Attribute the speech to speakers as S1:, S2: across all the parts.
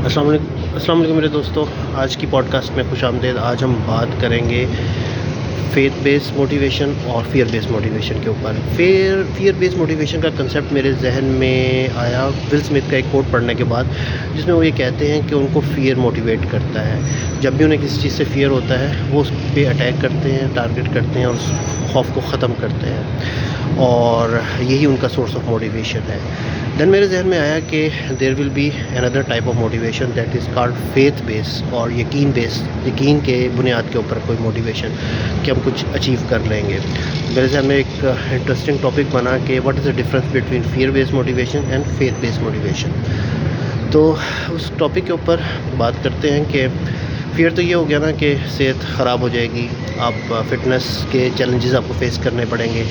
S1: السلام علیکم میرے دوستوں، آج کی پوڈ کاسٹ میں خوش آمدید۔ آج ہم بات کریں گے فیتھ بیس موٹیویشن اور فیئر بیس موٹیویشن کے اوپر۔ فیئر بیس موٹیویشن کا کنسیپٹ میرے ذہن میں آیا ول اسمتھ کا ایک کوٹ پڑھنے کے بعد، جس میں وہ یہ کہتے ہیں کہ ان کو فیئر موٹیویٹ کرتا ہے۔ جب بھی انہیں کسی چیز سے فیئر ہوتا ہے وہ اس پہ اٹیک کرتے ہیں، ٹارگٹ کرتے ہیں اور اس خوف کو ختم کرتے ہیں، اور یہی ان کا سورس آف موٹیویشن ہے۔ دین میرے ذہن میں آیا کہ دیر ول بی اندر type of motivation that is called faith based, اور یقین کے بنیاد کے اوپر کوئی موٹیویشن کہ ہم کچھ اچیو کر لیں گے۔ میرے ذہن میں ایک انٹرسٹنگ ٹاپک بنا کہ what is the difference between fear base motivation and faith base motivation. تو اس ٹاپک کے اوپر بات کرتے ہیں کہ فیئر تو یہ ہو گیا نا کہ صحت خراب ہو جائے گی، آپ فٹنس کے چیلنجز آپ کو فیس کرنے پڑیں گے،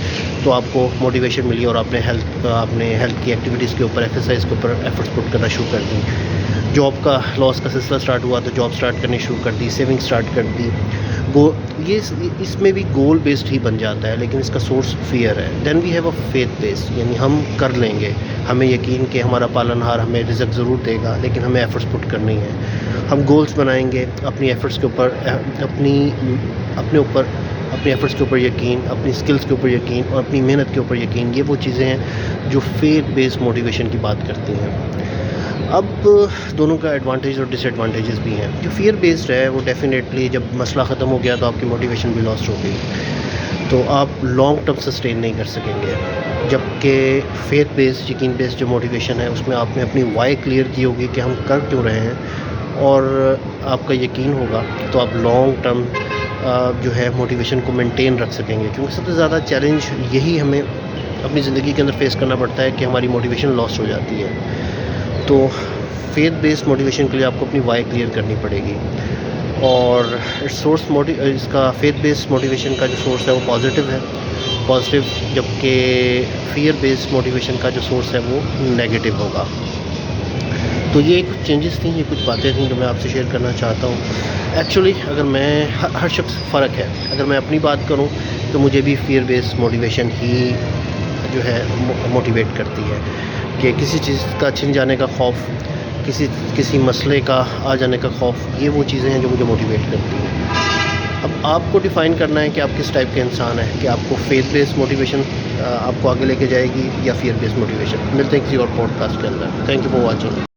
S1: تو آپ کو موٹیویشن ملی اور آپ نے ہیلتھ کی ایکٹیویٹیز کے اوپر، ایکسرسائز کے اوپر ایفرٹس پٹ کرنا شروع کر دی۔ جاب کا لاس کا سلسلہ سٹارٹ ہوا تو جاب سٹارٹ کرنی شروع کر دی، سیونگ سٹارٹ کر دی۔ اس میں بھی گول بیسڈ ہی بن جاتا ہے، لیکن اس کا سورس فیئر ہے۔ دین وی ہیو اے فیتھ بیس، یعنی ہم کر لیں گے، ہمیں یقین کہ ہمارا پالنہار ہمیں رزق ضرور دے گا، لیکن ہمیں ایفرٹس پٹ کرنی ہے۔ ہم گولز بنائیں گے، اپنی ایفرٹس کے اوپر اپنے ایفرٹس کے اوپر یقین، اپنی سکلز کے اوپر یقین اور اپنی محنت کے اوپر یقین، یہ وہ چیزیں ہیں جو فیتھ بیس موٹیویشن کی بات کرتی ہیں۔ اب دونوں کا ایڈوانٹیج اور ڈس ایڈوانٹیجز بھی ہیں۔ جو فیئر بیسڈ ہے وہ ڈیفینیٹلی جب مسئلہ ختم ہو گیا تو آپ کی موٹیویشن بھی لاسٹ ہو گئی، تو آپ لانگ ٹرم سسٹین نہیں کر سکیں گے۔ جبکہ فیتھ بیس، یقین بیس جو موٹیویشن ہے، اس میں آپ نے اپنی وائی کلیئر کی ہوگی کہ ہم کر کیوں رہے ہیں، اور آپ کا یقین ہوگا تو آپ لانگ ٹرم جو ہے موٹیویشن کو مینٹین رکھ سکیں گے۔ کیونکہ سب سے زیادہ چیلنج یہی ہمیں اپنی زندگی کے اندر فیس کرنا پڑتا ہے کہ ہماری موٹیویشن لاس ہو جاتی ہے۔ تو فیتھ بیس موٹیویشن کے لیے آپ کو اپنی وائی کلیئر کرنی پڑے گی، اور اس کا فیتھ بیس موٹیویشن کا جو سورس ہے وہ پازیٹیو، جبکہ فیئر بیس موٹیویشن کا جو سورس ہے وہ نیگیٹو ہوگا۔ تو یہ کچھ چینجز تھیں، یہ کچھ باتیں تھیں جو میں آپ سے شیئر کرنا چاہتا ہوں۔ ایکچولی اگر میں ہر شخص فرق ہے، اگر میں اپنی بات کروں تو مجھے بھی فیئر بیس موٹیویشن ہی جو ہے موٹیویٹ کرتی ہے، کہ کسی چیز کا چھن جانے کا خوف، کسی مسئلے کا آ جانے کا خوف، یہ وہ چیزیں ہیں جو مجھے موٹیویٹ کرتی ہیں۔ اب آپ کو ڈیفائن کرنا ہے کہ آپ کس ٹائپ کے انسان ہیں، کہ آپ کو فیتھ بیس موٹیویشن آپ کو آگے لے کے جائے گی یا فیئر بیس موٹیویشن۔ ملتے ہیں کسی اور پوڈ کاسٹ کے اندر۔ Thank you for watching.